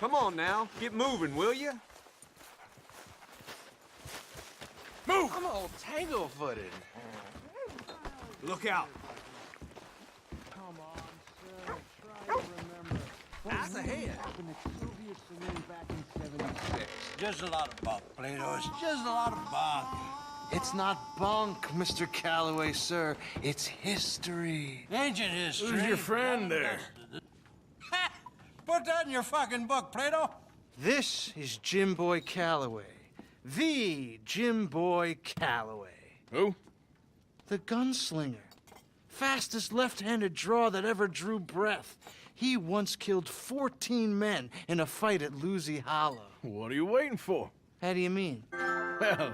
Come on now, get moving, will you? Move! I'm all tangle-footed. Look out. Come on, sir. Try to remember. Eyes ahead. Happened at Soviet Saloon back in 76. Just a lot of bunk, Plato. It's just a lot of bunk. It's not bunk, Mr. Calloway, sir. It's history. Ancient history. Who's your friend there? Ha! Put that in your fucking book, Plato. This is Jim Boy Calloway. The Jim Boy Calloway. Who? The gunslinger. Fastest left-handed draw that ever drew breath. He once killed 14 men in a fight at Lucy Hollow. What are you waiting for? How do you mean? Well,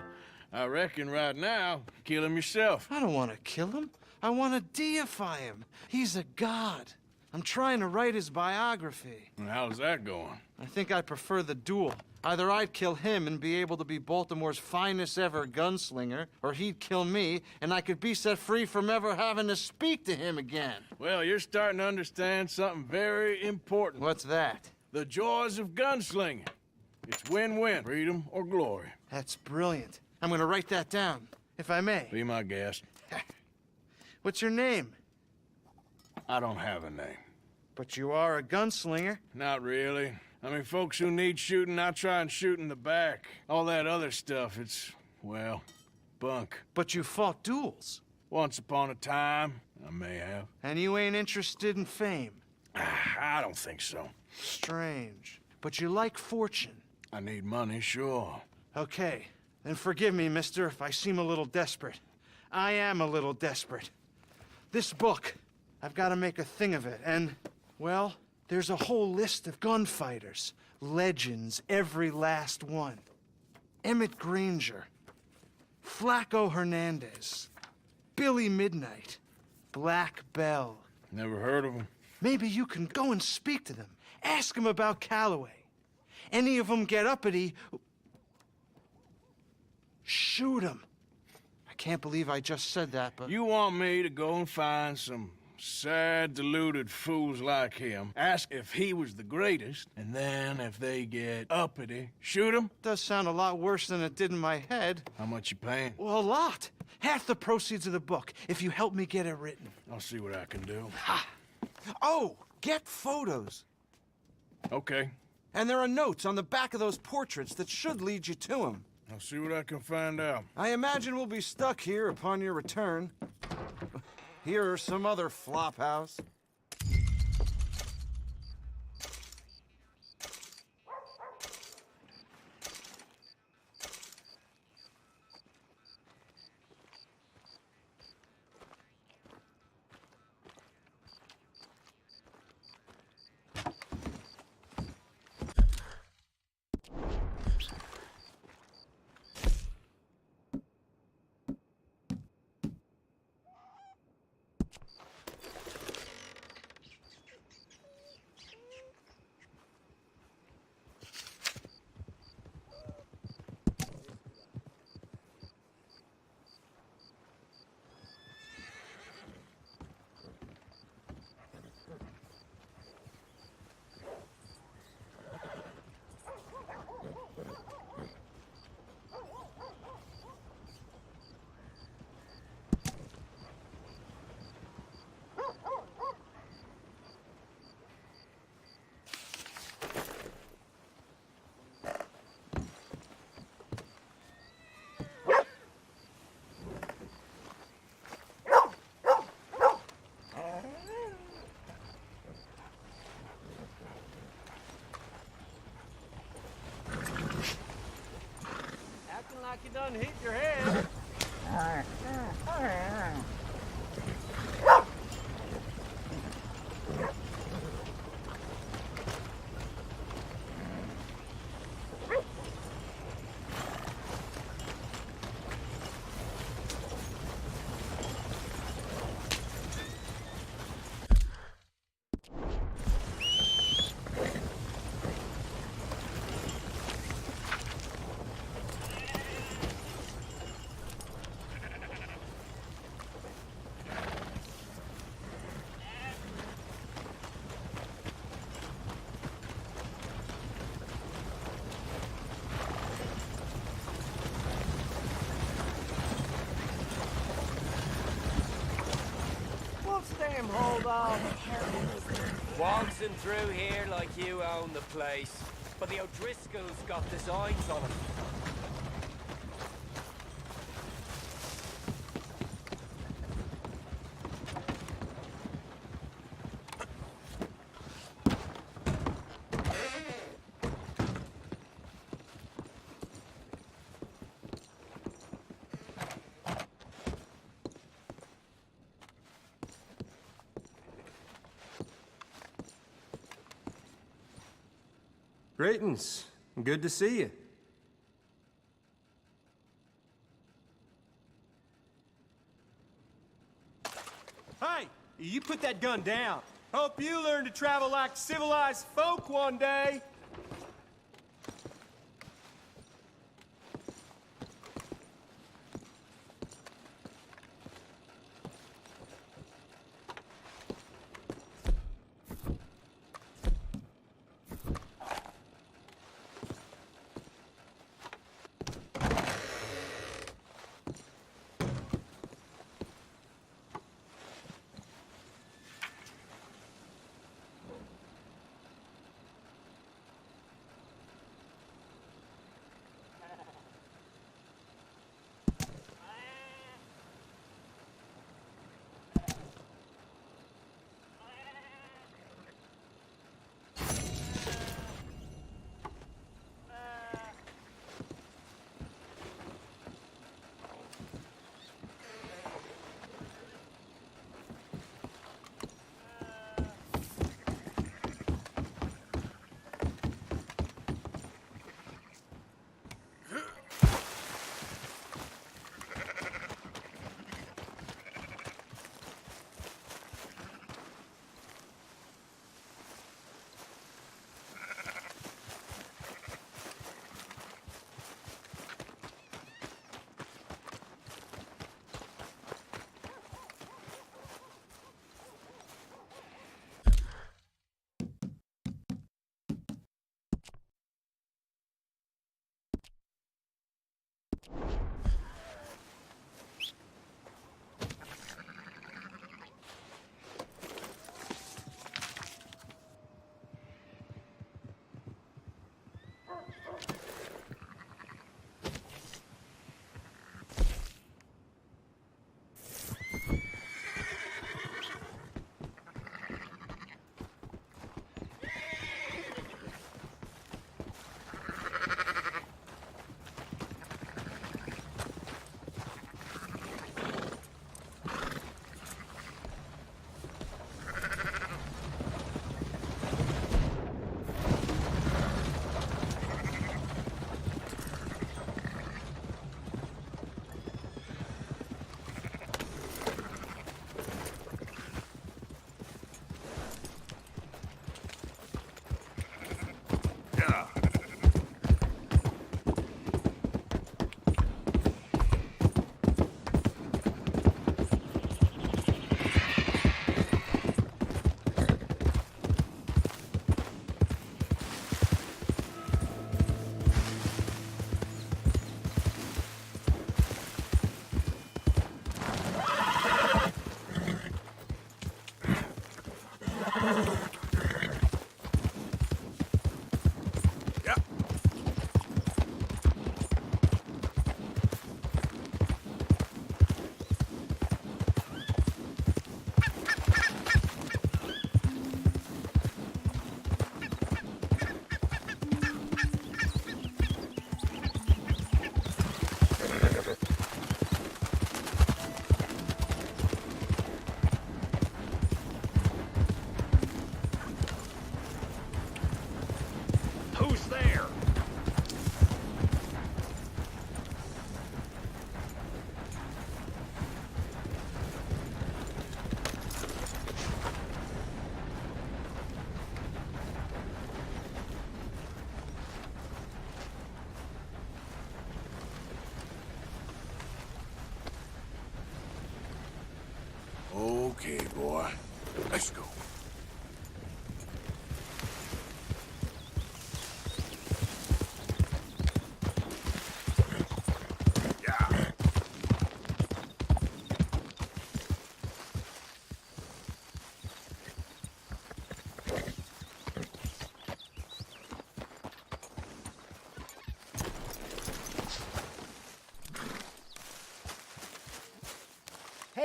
I reckon right now, kill him yourself. I don't want to kill him. I want to deify him. He's a god. I'm trying to write his biography. And how's that going? I think I prefer the duel. Either I'd kill him and be able to be Baltimore's finest ever gunslinger, or he'd kill me and I could be set free from ever having to speak to him again. Well, you're starting to understand something very important. What's that? The joys of gunslinging. It's win-win, freedom or glory. That's brilliant. I'm gonna write that down, if I may. Be my guest. What's your name? I don't have a name. But you are a gunslinger. Not really. I mean, folks who need shooting, I try and shoot in the back. All that other stuff, it's, well, bunk. But you fought duels. Once upon a time, I may have. And you ain't interested in fame. I don't think so. Strange. But you like fortune. I need money, sure. Okay, then forgive me, mister, if I seem a little desperate. I am a little desperate. This book, I've got to make a thing of it, and, well, there's a whole list of gunfighters. Legends, every last one. Emmett Granger, Flaco Hernandez, Billy Midnight, Black Bell. Never heard of him. Maybe you can go and speak to them. Ask them about Calloway. Any of them get uppity, shoot them. I can't believe I just said that, but... You want me to go and find some sad, deluded fools like him, ask if he was the greatest, and then if they get uppity, shoot him? Does sound a lot worse than it did in my head. How much you paying? Well, a lot. Half the proceeds of the book, if you help me get it written. I'll see what I can do. Oh, get photos. Okay. And there are notes on the back of those portraits that should lead you to him. I'll see what I can find out. I imagine we'll be stuck here upon your return. Here are some other flophouse. Like you done hit your head. him hold on. Waltzing through here like you own the place. But the O'Driscolls got designs on him. Greetings. Good to see you. Hey, you put that gun down. Hope you learn to travel like civilized folk one day.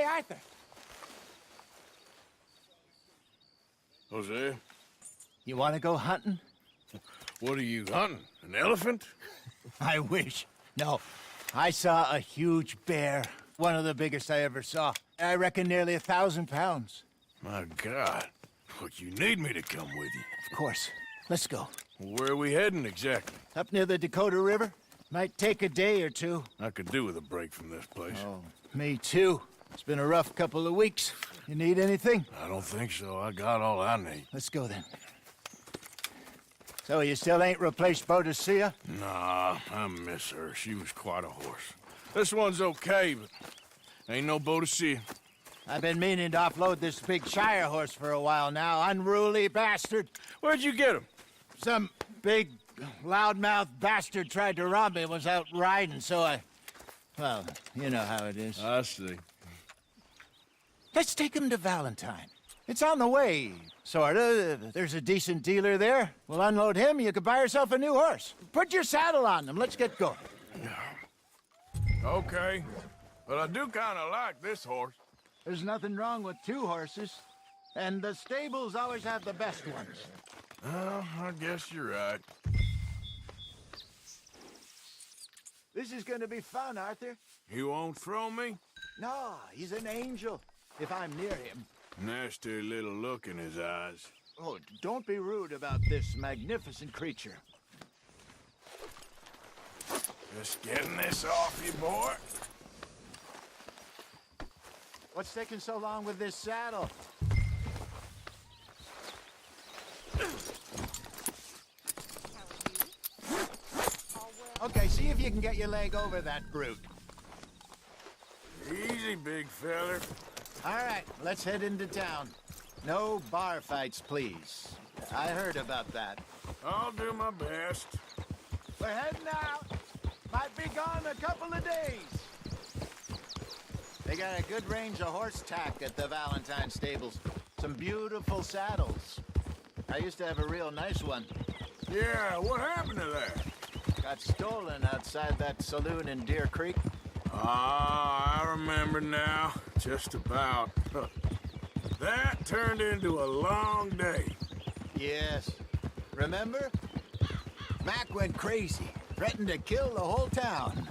Hey, Arthur. Jose, You want to go hunting? what are you hunting? An elephant? I wish. No. I saw a huge bear. One of the biggest I ever saw. I reckon nearly 1,000 pounds. My God. Look, you need me to come with you. Of course. Let's go. Where are we heading exactly? Up near the Dakota River. Might take a day or two. I could do with a break from this place. Oh, me too. It's been a rough couple of weeks. You need anything? I don't think so. I got all I need. Let's go then. So you still ain't replaced Boadicea? Nah, I miss her. She was quite a horse. This one's okay, but ain't no Boadicea. I've been meaning to offload this big Shire horse for a while now. Unruly bastard. Where'd you get him? Some big, loudmouth bastard tried to rob me, was out riding, so well, you know how it is. I see. Let's take him to Valentine. It's on the way, sorta. There's a decent dealer there. We'll unload him, you could buy yourself a new horse. Put your saddle on him, let's get going. Okay, but I do kind of like this horse. There's nothing wrong with two horses, and the stables always have the best ones. Well, I guess you're right. This is gonna be fun, Arthur. You won't throw me? No, he's an angel, if I'm near him. Nasty little look in his eyes. Oh, don't be rude about this magnificent creature. Just getting this off you, boy. What's taking so long with this saddle? Okay, see if you can get your leg over that brute. Easy, big feller. All right, let's head into town. No bar fights, please. I heard about that. I'll do my best. We're heading out. Might be gone a couple of days. They got a good range of horse tack at the Valentine stables. Some beautiful saddles. I used to have a real nice one. Yeah, what happened to that? Got stolen outside that saloon in Deer Creek. Ah, I remember now. Just about. That turned into a long day. Yes. Remember? Mac went crazy, threatened to kill the whole town.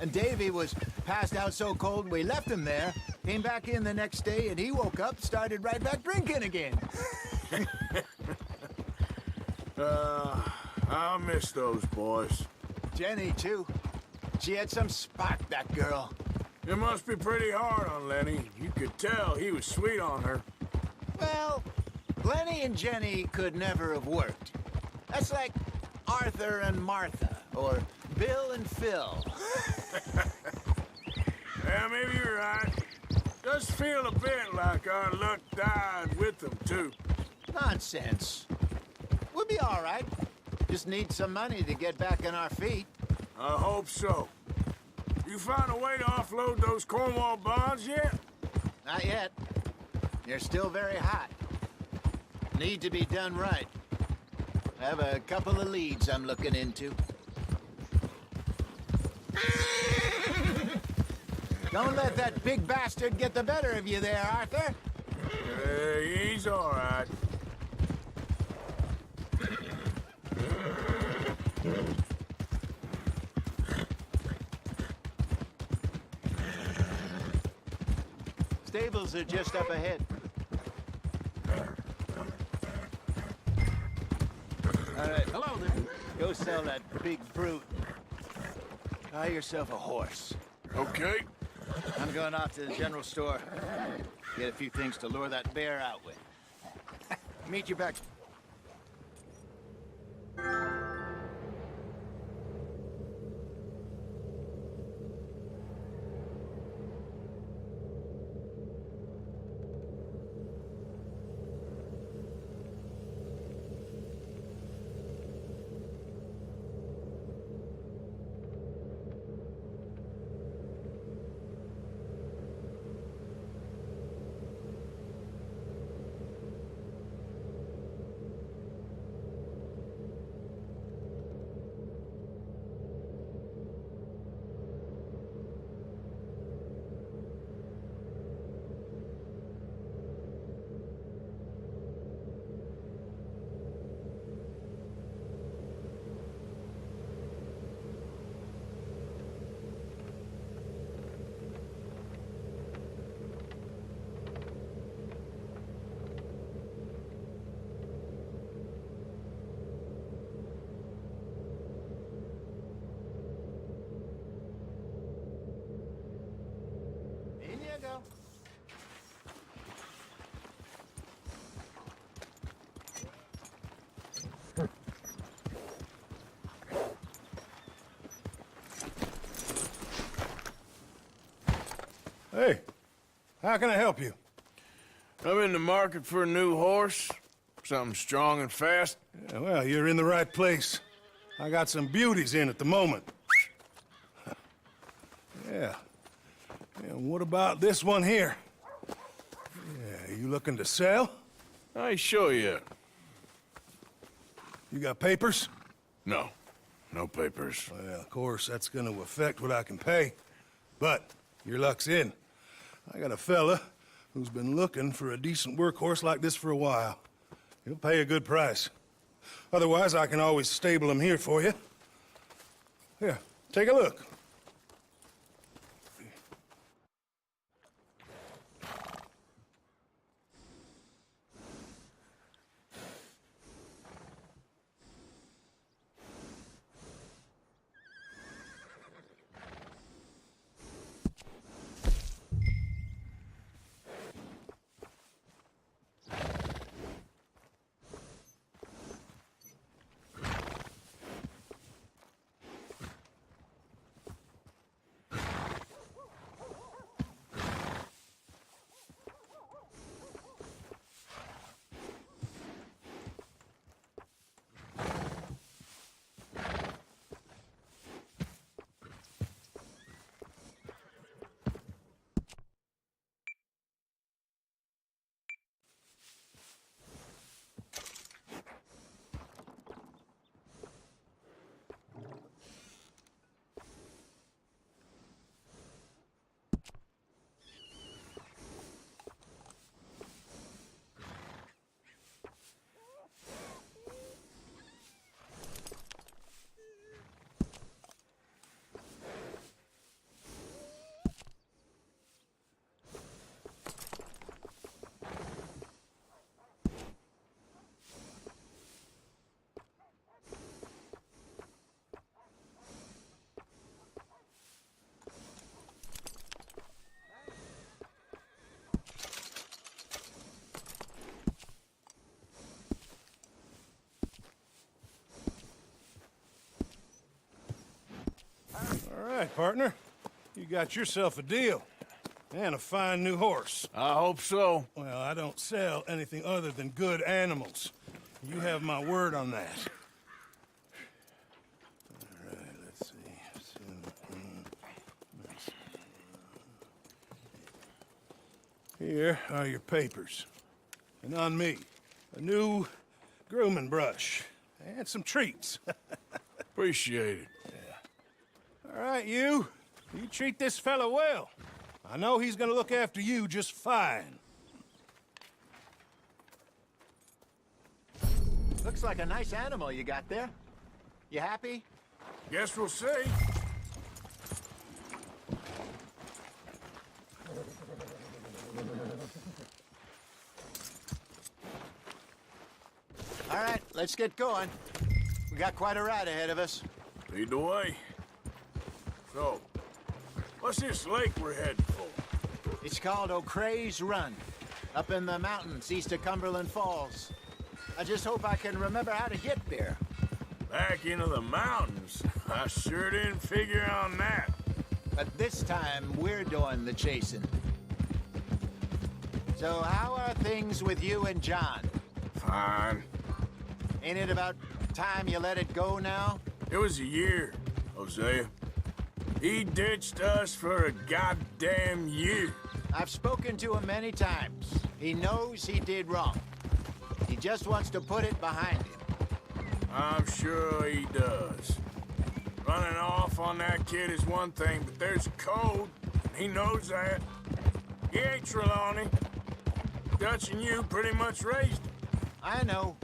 And Davy was passed out so cold we left him there, came back in the next day, and he woke up, started right back drinking again. I'll miss those boys. Jenny, too. She had some spark, that girl. It must be pretty hard on Lenny. You could tell he was sweet on her. Well, Lenny and Jenny could never have worked. That's like Arthur and Martha, or Bill and Phil. Yeah, maybe you're right. Does feel a bit like our luck died with them, too. Nonsense. We'll be all right. Just need some money to get back on our feet. I hope so. You find a way to offload those Cornwall bonds yet? Not yet. They're still very hot. Need to be done right. I have a couple of leads I'm looking into. Don't let that big bastard get the better of you there, Arthur. He's all right. Stables are just up ahead. All right. Hello there. Go sell that big brute. Buy yourself a horse. Okay. I'm going off to the general store. Get a few things to lure that bear out with. Meet you back. go. Hey, how can I help you? I'm in the market for a new horse. Something strong and fast. Yeah, well, you're in the right place. I got some beauties in at the moment. Yeah. And what about this one here? Yeah, you looking to sell? I ain't sure yet. You got papers? No. No papers. Well, of course, that's gonna affect what I can pay. But your luck's in. I got a fella who's been looking for a decent workhorse like this for a while. He'll pay a good price. Otherwise, I can always stable him here for you. Here, take a look. All right, partner. You got yourself a deal. And a fine new horse. I hope so. Well, I don't sell anything other than good animals. You have my word on that. All right, let's see. Here are your papers. And on me, a new grooming brush. And some treats. Appreciate it. All right, you. You treat this fella well. I know he's gonna look after you just fine. Looks like a nice animal you got there. You happy? Guess we'll see. All right, let's get going. We got quite a ride ahead of us. Lead the way. So, what's this lake we're heading for? It's called O'Creagh's Run, up in the mountains east of Cumberland Falls. I just hope I can remember how to get there. Back into the mountains? I sure didn't figure on that. But this time, we're doing the chasing. So how are things with you and John? Fine. Ain't it about time you let it go now? It was a year, Hosea. He ditched us for a goddamn year. I've spoken to him many times. He knows he did wrong. He just wants to put it behind him. I'm sure he does. Running off on that kid is one thing, but there's a code. He knows that. He ain't Trelawney. Dutch and you pretty much raised him. I know.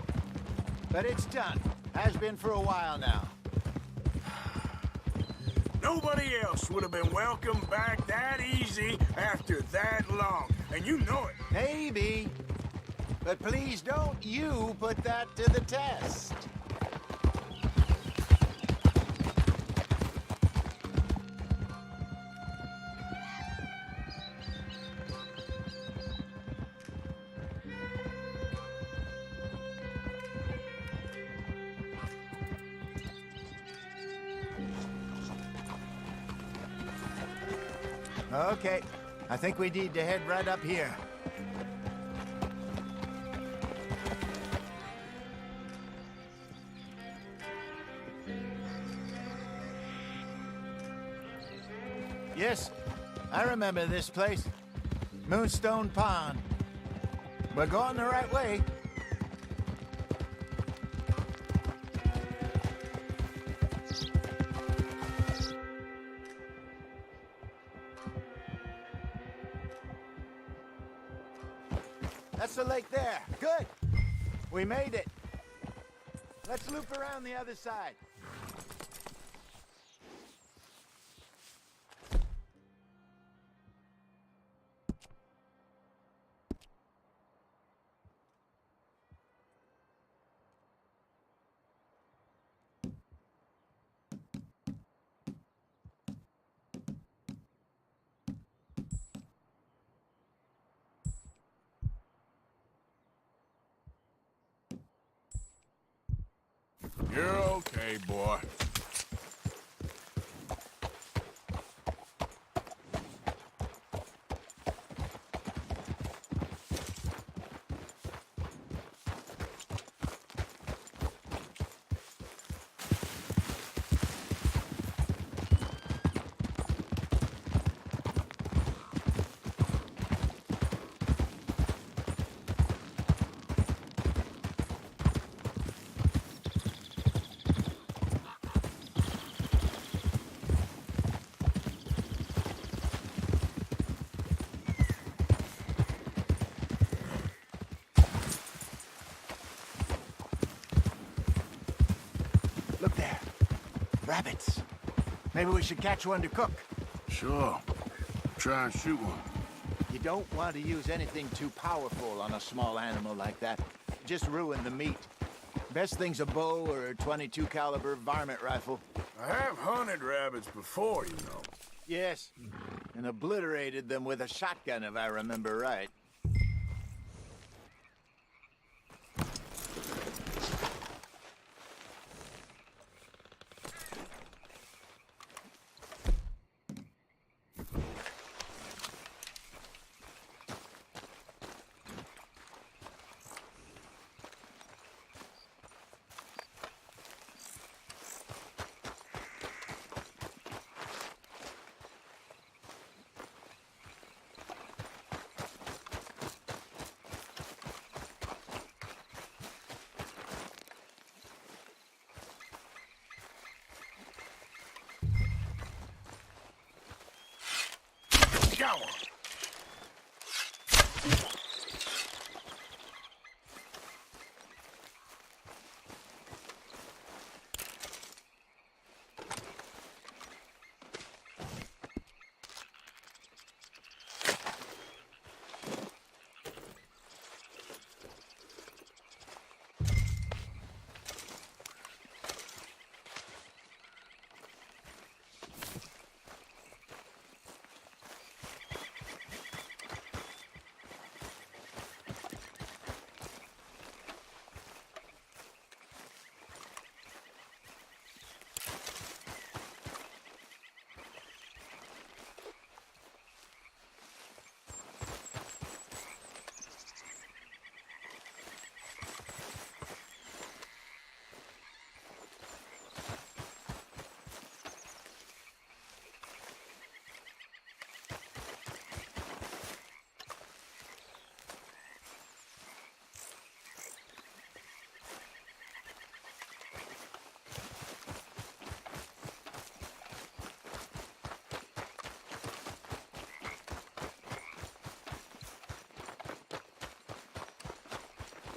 But it's done. Has been for a while now. Nobody else would have been welcomed back that easy after that long. And you know it. Maybe. But please don't you put that to the test. Okay, I think we need to head right up here. Yes, I remember this place. Moonstone Pond. We're going the right way. That's the lake there. Good. We made it. Let's loop around the other side. You're okay, boy. Look there. Rabbits. Maybe we should catch one to cook. Sure. Try and shoot one. You don't want to use anything too powerful on a small animal like that. Just ruin the meat. Best thing's a bow or a .22 caliber varmint rifle. I have hunted rabbits before, you know. Yes, and obliterated them with a shotgun if I remember right. Got one.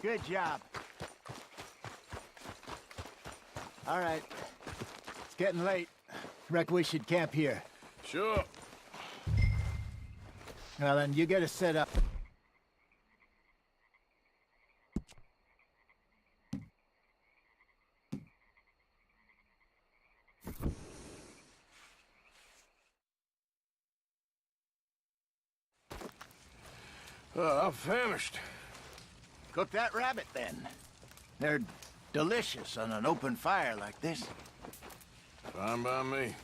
Good job. All right. It's getting late. Reckon we should camp here. Sure. Well, then you get us set up. I'm famished. Cook that rabbit, then. They're delicious on an open fire like this. Fine by me.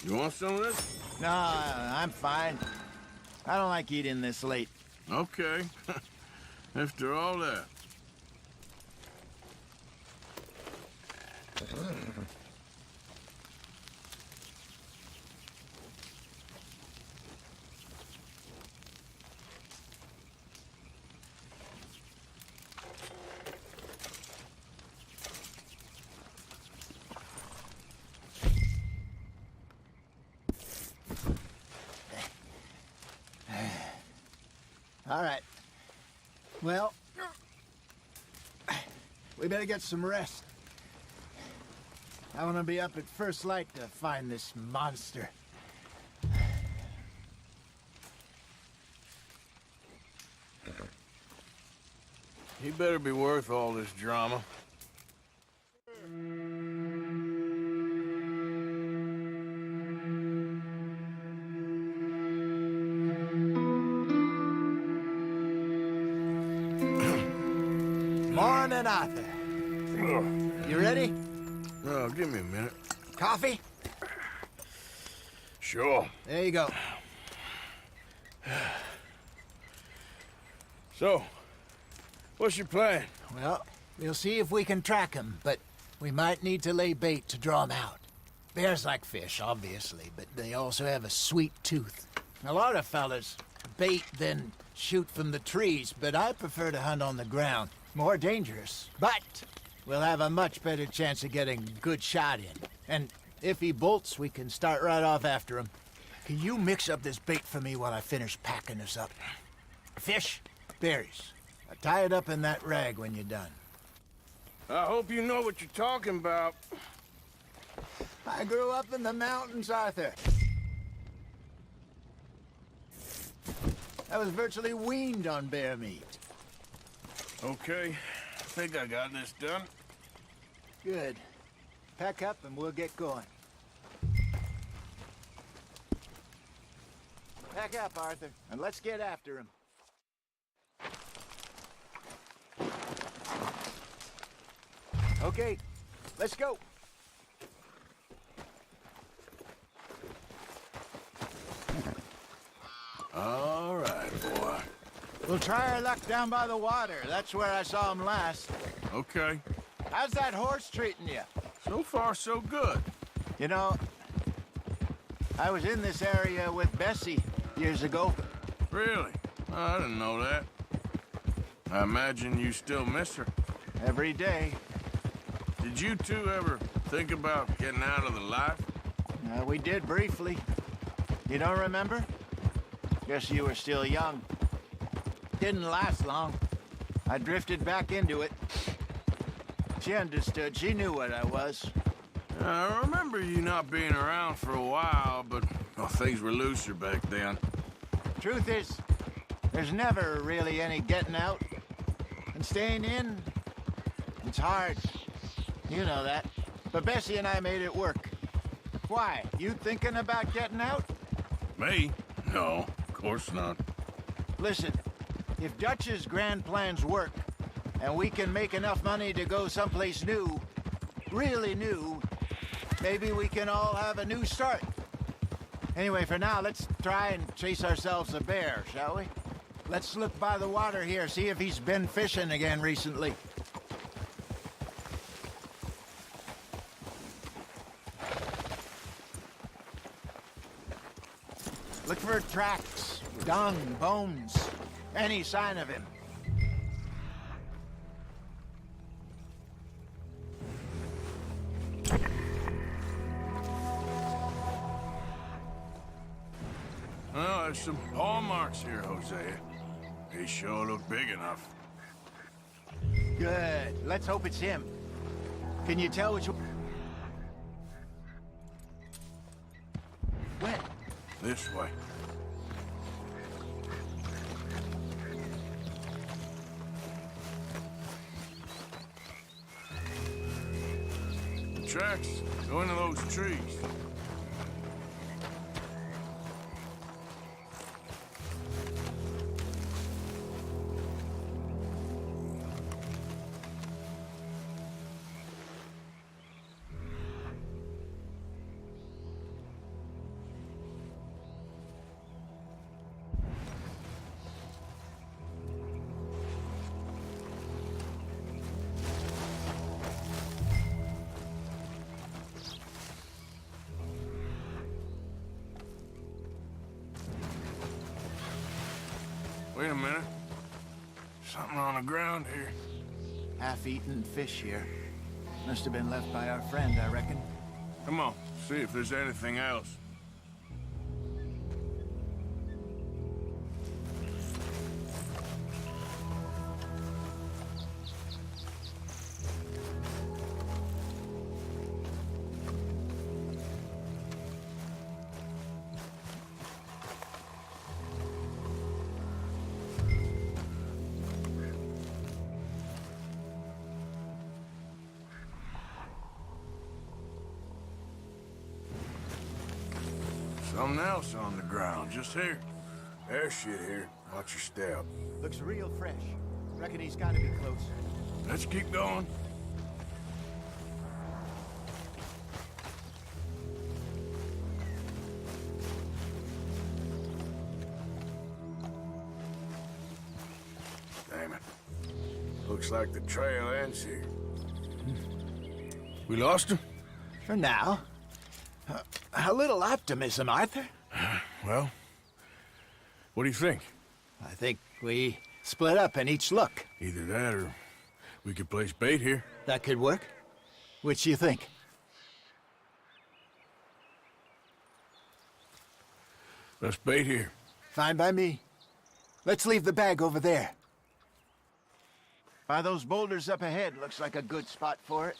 You want some of this? No, I'm fine. I don't like eating this late. Okay. After all that. All right. Well, we better get some rest. I want to be up at first light to find this monster. He better be worth all this drama. Morning, Arthur. You ready? Oh, give me a minute. Coffee? Sure. There you go. So, what's your plan? Well, we'll see if we can track him, but we might need to lay bait to draw him out. Bears like fish, obviously, but they also have a sweet tooth. A lot of fellas bait, then shoot from the trees, but I prefer to hunt on the ground. More dangerous, but we'll have a much better chance of getting a good shot in. And if he bolts, we can start right off after him. Can you mix up this bait for me while I finish packing this up? Fish, berries. Tie it up in that rag when you're done. I hope you know what you're talking about. I grew up in the mountains, Arthur. I was virtually weaned on bear meat. Okay, I think I got this done. Good. Pack up and we'll get going. Pack up, Arthur, and let's get after him. Okay, let's go. All right, boy. We'll try our luck down by the water. That's where I saw him last. Okay. How's that horse treating you? So far, so good. You know, I was in this area with Bessie years ago. Really? Oh, I didn't know that. I imagine you still miss her. Every day. Did you two ever think about getting out of the life? We did briefly. You don't remember? Guess you were still young. Didn't last long. I drifted back into it. She understood. She knew what I was. I remember you not being around for a while, but well, things were looser back then. Truth is, there's never really any getting out. And staying in, it's hard. You know that. But Bessie and I made it work. Why? You thinking about getting out? Me? No, of course not. Listen, if Dutch's grand plans work, and we can make enough money to go someplace new, really new, maybe we can all have a new start. Anyway, for now, let's try and chase ourselves a bear, shall we? Let's look by the water here, see if he's been fishing again recently. Look for tracks, dung, bones, any sign of him. Well, there's some paw marks here, Hosea. They sure look big enough. Good. Let's hope it's him. Can you tell which... When? This way. tracks go into those trees. Wait a minute. Something on the ground here. Half-eaten fish here. Must have been left by our friend, I reckon. Come on, see if there's anything else. Something else on the ground, just here. There's shit here. Watch your step. Looks real fresh. Reckon he's gotta be close. Let's keep going. Damn it. Looks like the trail ends here. We lost him? For now. A little optimism, Arthur. Well, what do you think? I think we split up and each look. Either that or we could place bait here. That could work. Which do you think? Let's bait here. Fine by me. Let's leave the bag over there. By those boulders up ahead, looks like a good spot for it.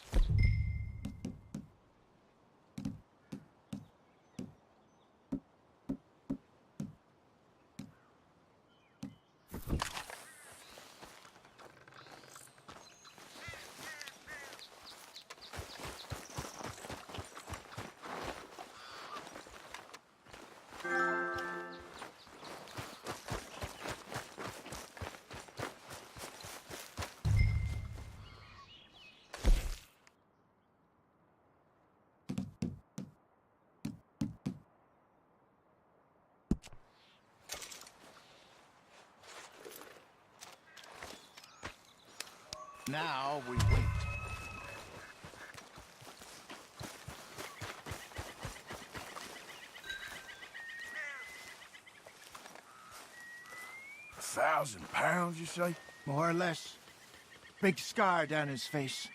Now we wait. £1,000, you say? More or less. Big scar down his face.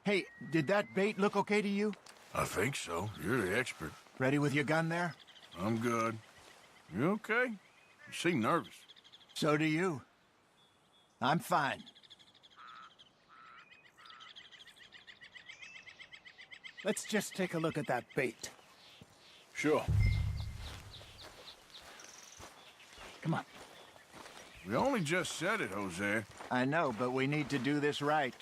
Hey, did that bait look okay to you? I think so. You're the expert. Ready with your gun there? I'm good. You okay? You seem nervous. So do you. I'm fine. Let's just take a look at that bait. Sure. Come on. We only just said it, Jose. I know, but we need to do this right.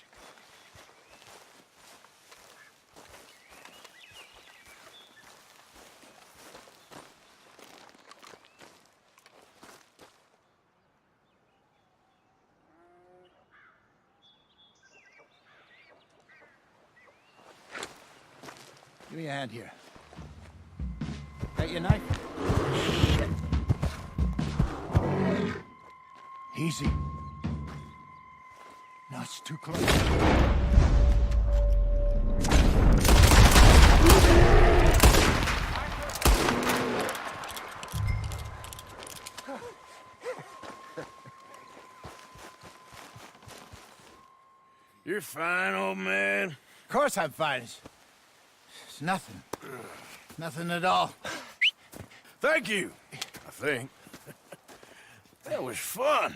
Give me a hand here. Got your knife? Shit. Easy. No, it's too close. You're fine, old man. Of course I'm fine. It's nothing. Nothing at all. Thank you, I think. That was fun.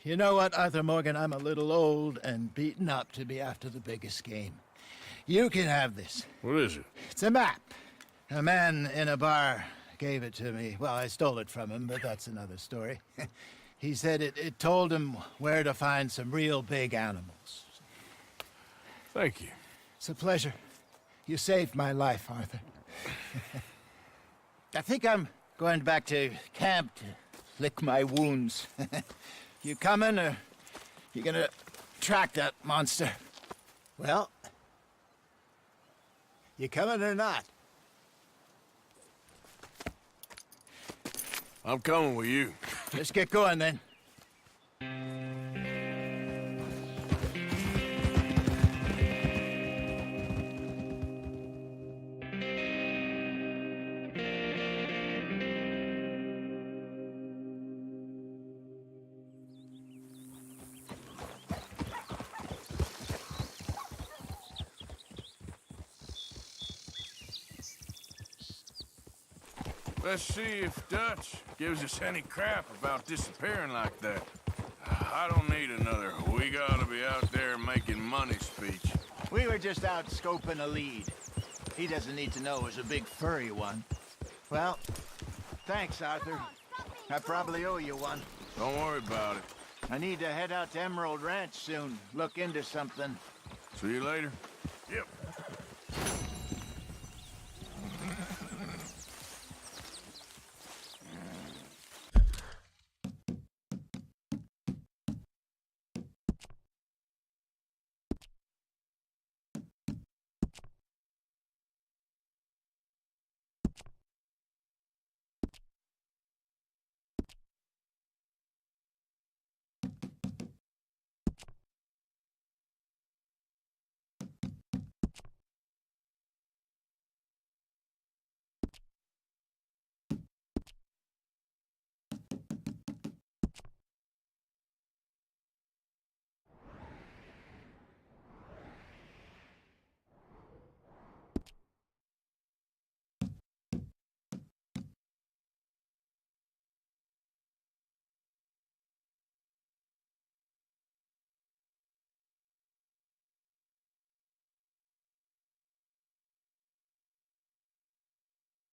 You know what, Arthur Morgan? I'm a little old and beaten up to be after the biggest game. You can have this. What is it? It's a map. A man in a bar gave it to me. Well, I stole it from him, but that's another story. He said it told him where to find some real big animals. Thank you. It's a pleasure. You saved my life, Arthur. I think I'm going back to camp to lick my wounds. You coming, or you gonna track that monster? Well, you coming or not? I'm coming with you. Let's get going, then. Let's see if Dutch gives us any crap about disappearing like that. I don't need another "we gotta be out there making money" speech. We were just out scoping a lead. He doesn't need to know it was a big furry one. Well, thanks, Arthur. I probably owe you one. Don't worry about it. I need to head out to Emerald Ranch soon. Look into something. See you later.